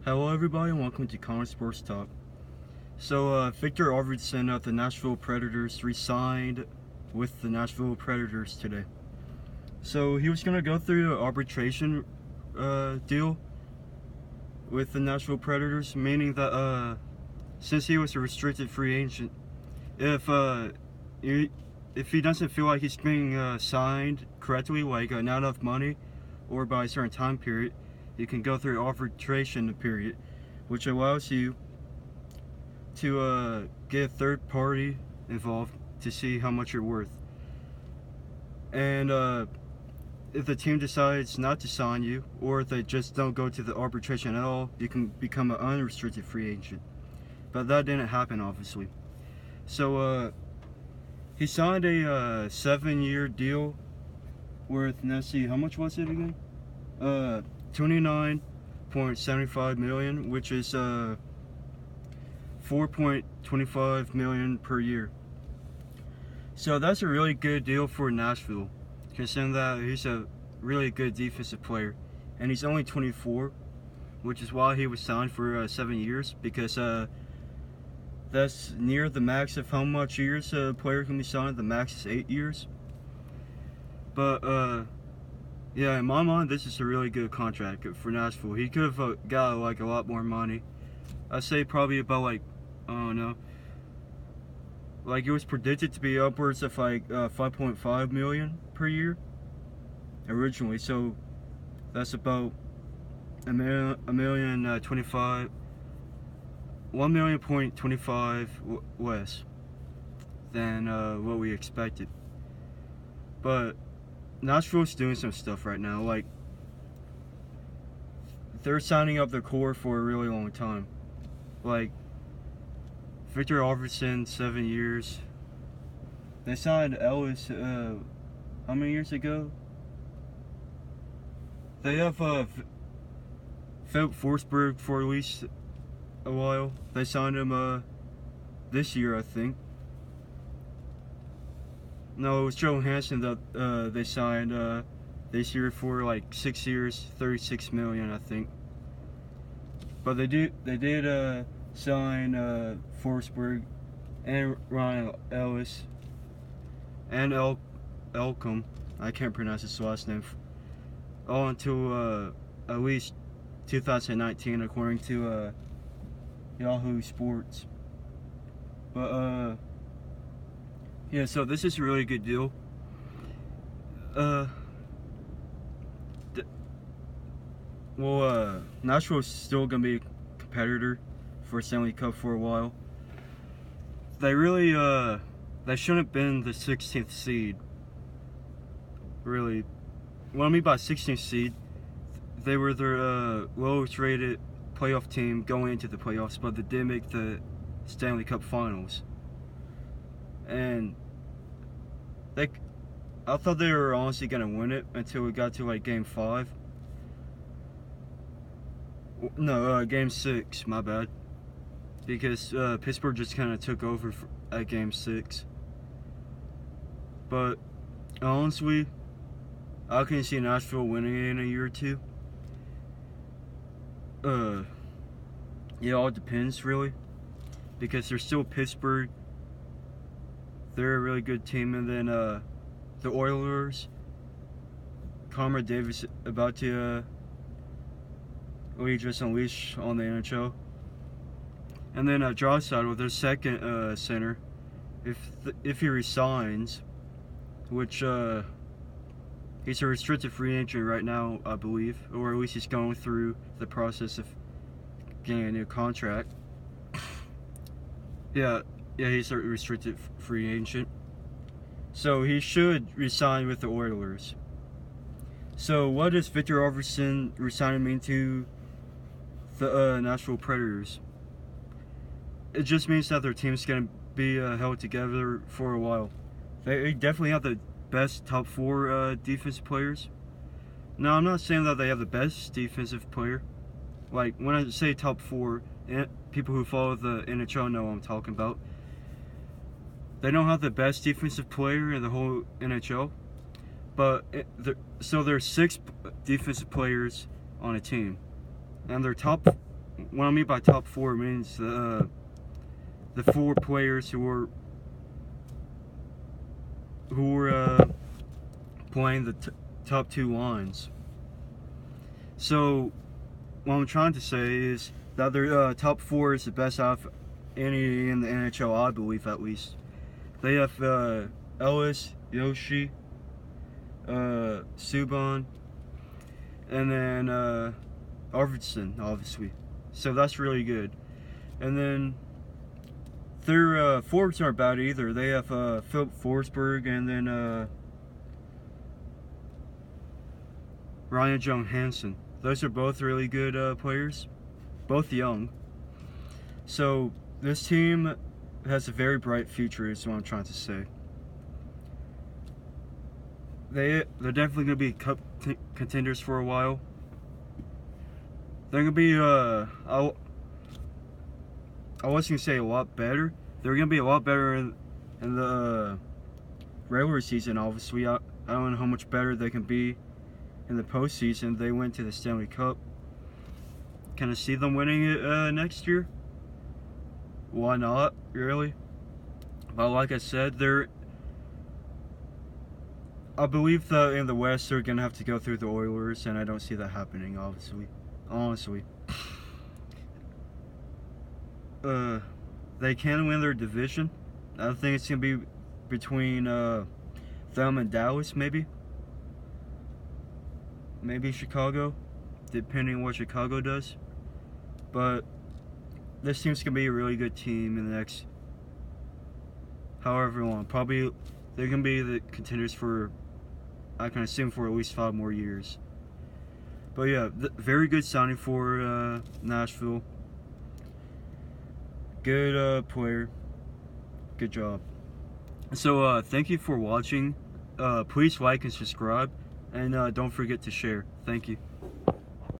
Hello everybody and welcome to Connor Sports Talk. So Viktor Arvidsson of the Nashville Predators resigned with the Nashville Predators today. So he was going to go through an arbitration deal with the Nashville Predators, meaning that since he was a restricted free agent, if he doesn't feel like he's being signed correctly, like not enough money or by a certain time period, you can go through arbitration period, which allows you to get a third party involved to see how much you're worth. And if the team decides not to sign you, or if they just don't go to the arbitration at all, you can become an unrestricted free agent. But that didn't happen, obviously. So he signed a 7-year deal worth, let's see, how much was it again? $29.75 million, which is $4.25 million per year. So that's a really good deal for Nashville, considering that he's a really good defensive player, and he's only 24, which is why he was signed for 7 years, because that's near the max of how much years a player can be signed. The max is 8 years. But yeah, in my mind, this is a really good contract for Nashville. He could have got like a lot more money. I'd say probably about like, I don't know, like it was predicted to be upwards of like 5.5 million per year originally. So that's about $1.25 less than what we expected. But Nashville's doing some stuff right now. Like, they're signing up their core for a really long time. Like, Viktor Arvidsson, 7 years. They signed Ellis, how many years ago? They have Philip Forsberg for at least a while. They signed him this year, I think. No, it was Joe Hansen that they signed this year for like 6 years, $36 million, I think. But they did sign Forsberg and Ryan Ellis and Elcom. I can't pronounce his last name. All until at least 2019, according to Yahoo Sports. But yeah, so this is a really good deal. Nashville's still gonna be a competitor for Stanley Cup for a while. They really, they shouldn't have been the 16th seed. Really, what I mean by 16th seed, they were their lowest rated playoff team going into the playoffs, but they did make the Stanley Cup Finals. And I thought they were honestly gonna win it until we got to like Game 5. No, Game 6. My bad. Because Pittsburgh just kind of took over at Game 6. But honestly, I can see Nashville winning it in a year or two. It all depends really, because they're still Pittsburgh. They're a really good team, and then the Oilers, Connor Davis about to unleash on the NHL, and then Draisaitl, their second center, if he resigns, which he's a restricted free agent right now, I believe, or at least he's going through the process of getting a new contract. Yeah, he's a restricted free agent. So he should resign with the Oilers. So what does Viktor Arvidsson resigning mean to the Nashville Predators? It just means that their team's going to be held together for a while. They definitely have the best top 4 defensive players. Now, I'm not saying that they have the best defensive player. Like, when I say top 4, people who follow the NHL know what I'm talking about. They don't have the best defensive player in the whole NHL, but so there's 6 defensive players on a team, and their top what I mean by top four means the four players who were playing the top two lines. So what I'm trying to say is that their top four is the best out of any in the NHL, I believe, at least. They have Ellis, Yoshi, Subban, and then Arvidsson, obviously. So that's really good. And then their forwards aren't bad either. They have Philip Forsberg and then Ryan Johansson. Those are both really good players, both young. So this team has a very bright future, is what I'm trying to say. They're definitely going to be cup contenders for a while. They're going to be, I wasn't going to say a lot better. They're going to be a lot better in the regular season, obviously. I don't know how much better they can be in the postseason. They went to the Stanley Cup. Can I see them winning it next year? Why not, really? But like I said, I believe that in the West they're gonna have to go through the Oilers, and I don't see that happening, honestly. They can win their division. I think it's gonna be between them and Dallas, maybe Chicago, depending on what Chicago does. But this team's gonna be a really good team in the next however long. Probably they're gonna be the contenders for, I can assume, for at least 5 more years. But yeah, very good signing for Nashville. Good player. Good job. So thank you for watching. Please like and subscribe, and don't forget to share. Thank you.